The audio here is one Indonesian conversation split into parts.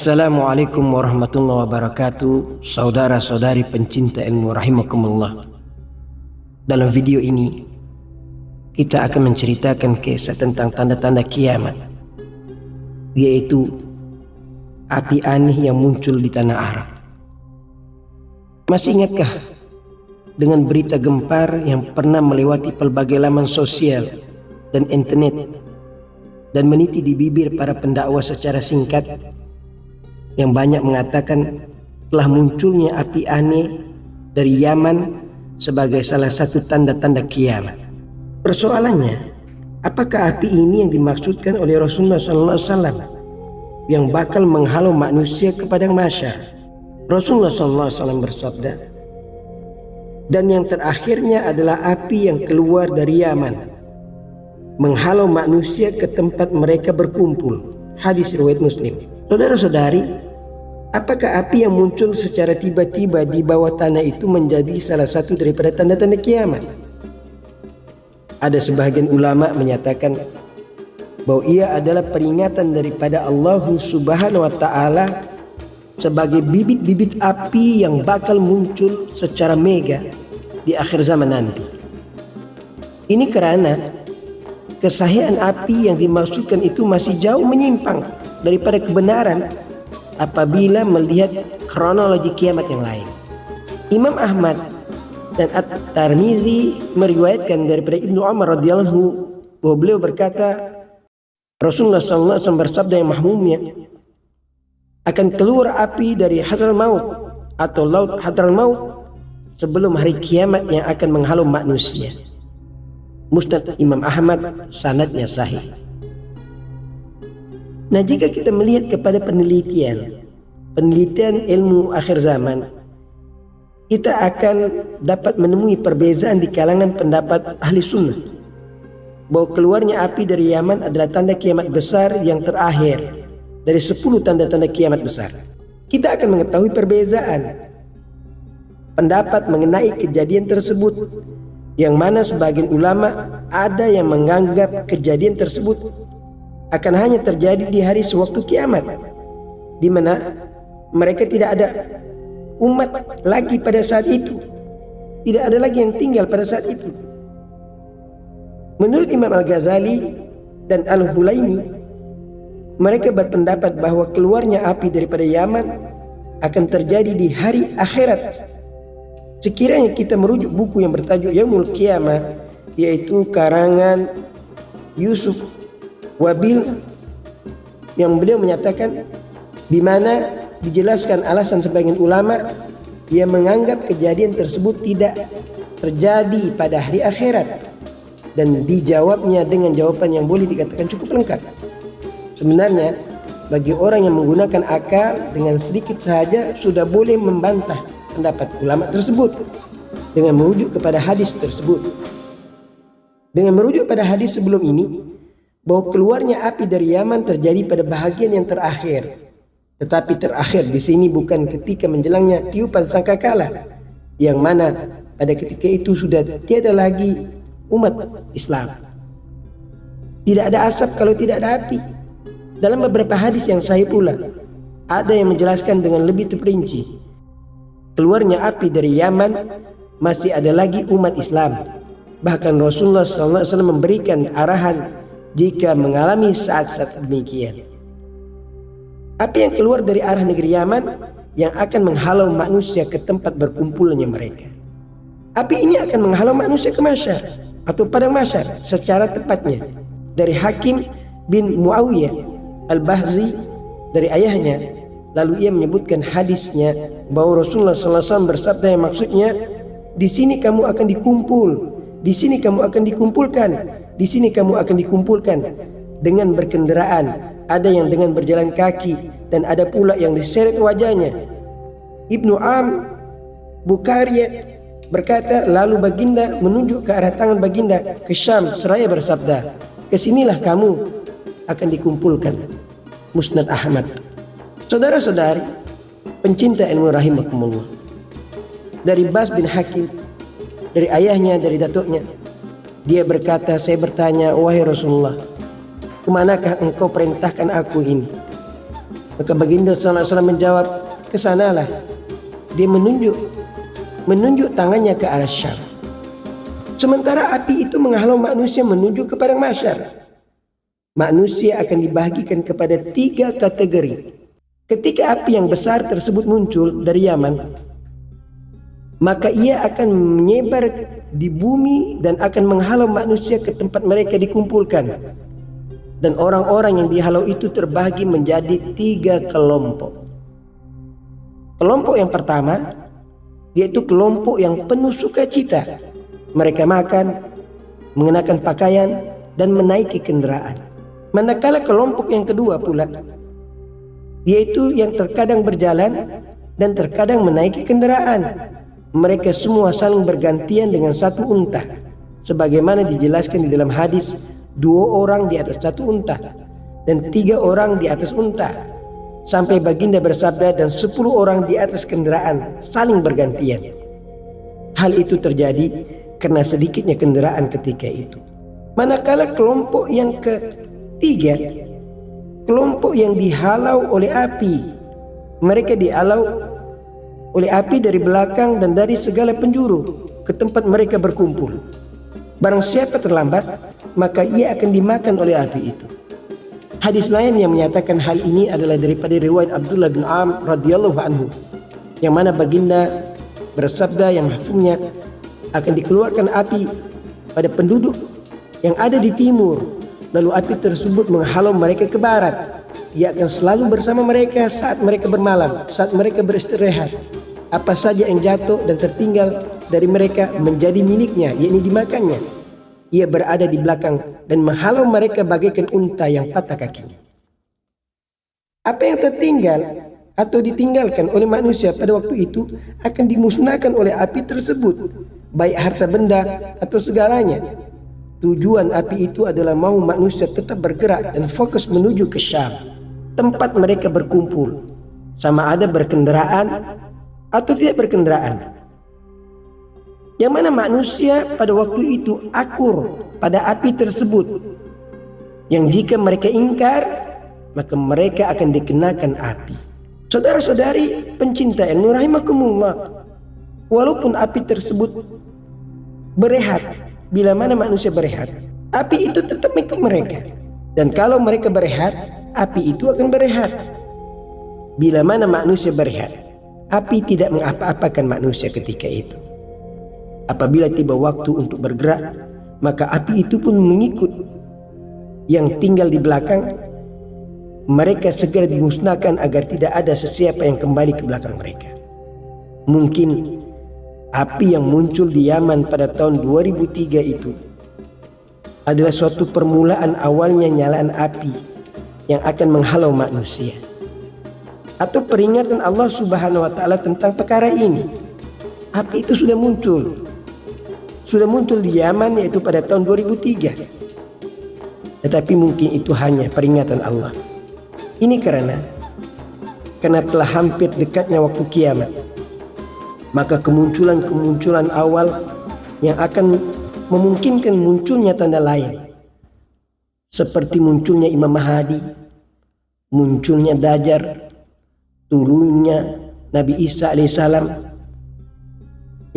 Assalamualaikum warahmatullahi wabarakatuh. Saudara-saudari pencinta ilmu rahimakumullah. Dalam video ini kita akan menceritakan kisah tentang tanda-tanda kiamat, yaitu api aneh yang muncul di tanah Arab. Masih ingatkah dengan berita gempar yang pernah melewati pelbagai laman sosial dan internet dan meniti di bibir para pendakwah secara singkat, yang banyak mengatakan telah munculnya api aneh dari Yaman sebagai salah satu tanda-tanda kiamat? Persoalannya, apakah api ini yang dimaksudkan oleh Rasulullah SAW yang bakal menghalau manusia ke padang mahsyar? Rasulullah SAW bersabda, dan yang terakhirnya adalah api yang keluar dari Yaman, menghalau manusia ke tempat mereka berkumpul. Hadis riwayat Muslim. Saudara-saudari, apakah api yang muncul secara tiba-tiba di bawah tanah itu menjadi salah satu daripada tanda-tanda kiamat? Ada sebahagian ulama menyatakan bahwa ia adalah peringatan daripada Allah Subhanahu wa Ta'ala sebagai bibit-bibit api yang bakal muncul secara mega di akhir zaman nanti. Ini karena kesahihan api yang dimaksudkan itu masih jauh menyimpang daripada kebenaran apabila melihat kronologi kiamat yang lain. Imam Ahmad dan At-Tirmidzi meriwayatkan daripada Ibnu Umar radhiyallahu bahwa beliau berkata, Rasulullah SAW bersabda yang mahmumnya, akan keluar api dari Hadral Maut atau laut Hadral Maut sebelum hari kiamat yang akan menghalau manusia. Musnad Imam Ahmad, sanadnya sahih. Nah, jika kita melihat kepada penelitian ilmu akhir zaman, kita akan dapat menemui perbezaan di kalangan pendapat ahli sunnah bahwa keluarnya api dari Yaman adalah tanda kiamat besar yang terakhir dari 10 tanda-tanda kiamat besar. Kita akan mengetahui perbezaan pendapat mengenai kejadian tersebut, yang mana sebagian ulama ada yang menganggap kejadian tersebut akan hanya terjadi di hari sewaktu kiamat, di mana mereka tidak ada umat lagi pada saat itu, tidak ada lagi yang tinggal pada saat itu. Menurut Imam Al-Ghazali dan Al-Hulaimi, mereka berpendapat bahwa keluarnya api daripada Yaman akan terjadi di hari akhirat. Sekiranya kita merujuk buku yang bertajuk Yaumul Qiyamah, yaitu karangan Yusuf Wabil, yang beliau menyatakan di mana dijelaskan alasan sebagian ulama yang menganggap kejadian tersebut tidak terjadi pada hari akhirat, dan dijawabnya dengan jawaban yang boleh dikatakan cukup lengkap. Sebenarnya bagi orang yang menggunakan akal, dengan sedikit saja sudah boleh membantah pendapat ulama tersebut dengan merujuk kepada hadis tersebut. Dengan merujuk pada hadis sebelum ini, bahwa keluarnya api dari Yaman terjadi pada bahagian yang terakhir. Tetapi terakhir di sini bukan ketika menjelangnya tiupan sangkakala, yang mana pada ketika itu sudah tiada lagi umat Islam. Tidak ada asap kalau tidak ada api. Dalam beberapa hadis yang sahih pula, ada yang menjelaskan dengan lebih terperinci, keluarnya api dari Yaman masih ada lagi umat Islam. Bahkan Rasulullah SAW memberikan arahan jika mengalami saat-saat demikian. Api yang keluar dari arah negeri Yaman yang akan menghalau manusia ke tempat berkumpulnya mereka. Api ini akan menghalau manusia ke mahsyar atau padang mahsyar secara tepatnya. Dari Hakim bin Muawiyah Al-Bahzi dari ayahnya, lalu ia menyebutkan hadisnya bahwa Rasulullah SAW bersabda yang maksudnya, di sini kamu akan dikumpul, di sini kamu akan dikumpulkan, di sini kamu akan dikumpulkan dengan berkendaraan, ada yang dengan berjalan kaki, dan ada pula yang diseret wajahnya. Ibnu Am Bukhari berkata, lalu baginda menunjuk ke arah tangan baginda ke Syam seraya bersabda, kesinilah kamu akan dikumpulkan. Musnad Ahmad. Saudara-saudari pencinta ilmu rahimakumullah, dari Bas bin Hakim, dari ayahnya, dari datuknya, dia berkata, saya bertanya, wahai Rasulullah, kemanakah engkau perintahkan aku ini? Maka baginda SAW menjawab, kesanalah. Dia menunjuk tangannya ke arah Syam. Sementara api itu menghalau manusia menuju ke padang mahsyar. Manusia akan dibagikan kepada 3 kategori. Ketika api yang besar tersebut muncul dari Yaman, maka ia akan menyebar di bumi dan akan menghalau manusia ke tempat mereka dikumpulkan. Dan orang-orang yang dihalau itu terbagi menjadi 3 kelompok. Kelompok yang pertama yaitu kelompok yang penuh sukacita. Mereka makan, mengenakan pakaian, dan menaiki kendaraan. Manakala kelompok yang kedua pula yaitu yang terkadang berjalan dan terkadang menaiki kendaraan. Mereka semua saling bergantian dengan satu unta, sebagaimana dijelaskan di dalam hadis, 2 orang di atas 1 unta dan 3 orang di atas unta, sampai baginda bersabda, dan 10 orang di atas kendaraan saling bergantian. Hal itu terjadi karena sedikitnya kendaraan ketika itu. Manakala kelompok yang ketiga, kelompok yang dihalau oleh api. Mereka dihalau oleh api dari belakang dan dari segala penjuru ke tempat mereka berkumpul. Barang siapa terlambat, maka ia akan dimakan oleh api itu. Hadis lain yang menyatakan hal ini adalah daripada riwayat Abdullah bin Amr radhiyallahu anhu, yang mana baginda bersabda yang mafhumnya, akan dikeluarkan api pada penduduk yang ada di timur, lalu api tersebut menghalau mereka ke barat. Ia akan selalu bersama mereka saat mereka bermalam, saat mereka beristirahat. Apa saja yang jatuh dan tertinggal dari mereka menjadi miliknya, yakni dimakannya. Ia berada di belakang dan menghalau mereka bagaikan unta yang patah kakinya. Apa yang tertinggal atau ditinggalkan oleh manusia pada waktu itu akan dimusnahkan oleh api tersebut, baik harta benda atau segalanya. Tujuan api itu adalah mau manusia tetap bergerak dan fokus menuju ke Syam, tempat mereka berkumpul, sama ada berkendaraan atau tidak berkendaraan. Yang mana manusia pada waktu itu akur pada api tersebut, yang jika mereka ingkar, maka mereka akan dikenakan api. Saudara-saudari pencinta ilmu rahimakumullah, walaupun api tersebut berehat, bila mana manusia berehat, api itu tetap ikut mereka. Dan kalau mereka berehat, api itu akan berehat. Bila mana manusia berehat, api tidak mengapa-apakan manusia ketika itu. Apabila tiba waktu untuk bergerak, maka api itu pun mengikut. Yang tinggal di belakang, mereka segera dimusnahkan agar tidak ada sesiapa yang kembali ke belakang mereka. Mungkin api yang muncul di Yaman pada tahun 2003 itu adalah suatu permulaan awalnya nyalaan api yang akan menghalau manusia, atau peringatan Allah Subhanahu wa Ta'ala tentang perkara ini. Api itu sudah muncul di Yaman, yaitu pada tahun 2003. Tetapi mungkin itu hanya peringatan Allah. Ini karena telah hampir dekatnya waktu kiamat, maka kemunculan awal yang akan memungkinkan munculnya tanda lain, seperti munculnya Imam Mahdi, munculnya Dajjal, turunnya Nabi Isa alaihissalam,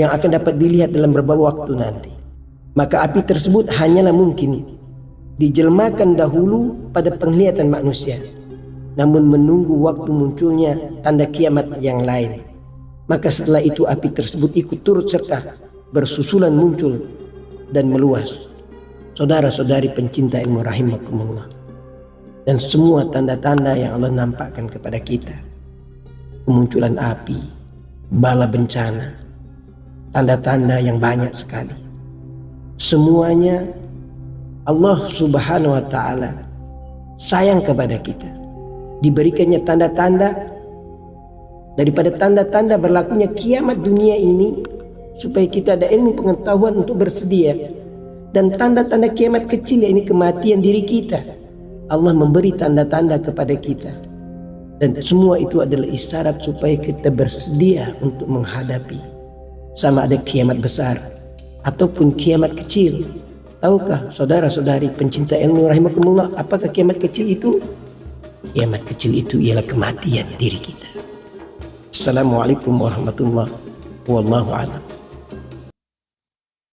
yang akan dapat dilihat dalam beberapa waktu nanti. Maka api tersebut hanyalah mungkin dijelmakan dahulu pada penglihatan manusia, namun menunggu waktu munculnya tanda kiamat yang lain. Maka setelah itu api tersebut ikut turut serta bersusulan muncul dan meluas. Saudara-saudari pencinta ilmu rahimakumullah, dan semua tanda-tanda yang Allah nampakkan kepada kita, kemunculan api, bala bencana, tanda-tanda yang banyak sekali, semuanya Allah Subhanahu wa Ta'ala sayang kepada kita. Diberikannya tanda-tanda daripada tanda-tanda berlakunya kiamat dunia ini, supaya kita ada ilmu pengetahuan untuk bersedia. Dan tanda-tanda kiamat kecil, ini kematian diri kita, Allah memberi tanda-tanda kepada kita. Dan semua itu adalah isyarat supaya kita bersedia untuk menghadapi, sama ada kiamat besar ataupun kiamat kecil. Tahukah saudara-saudari pencinta ilmu rahimakumullah, apakah kiamat kecil itu? Kiamat kecil itu ialah kematian diri kita. Assalamualaikum warahmatullahi wabarakatuh.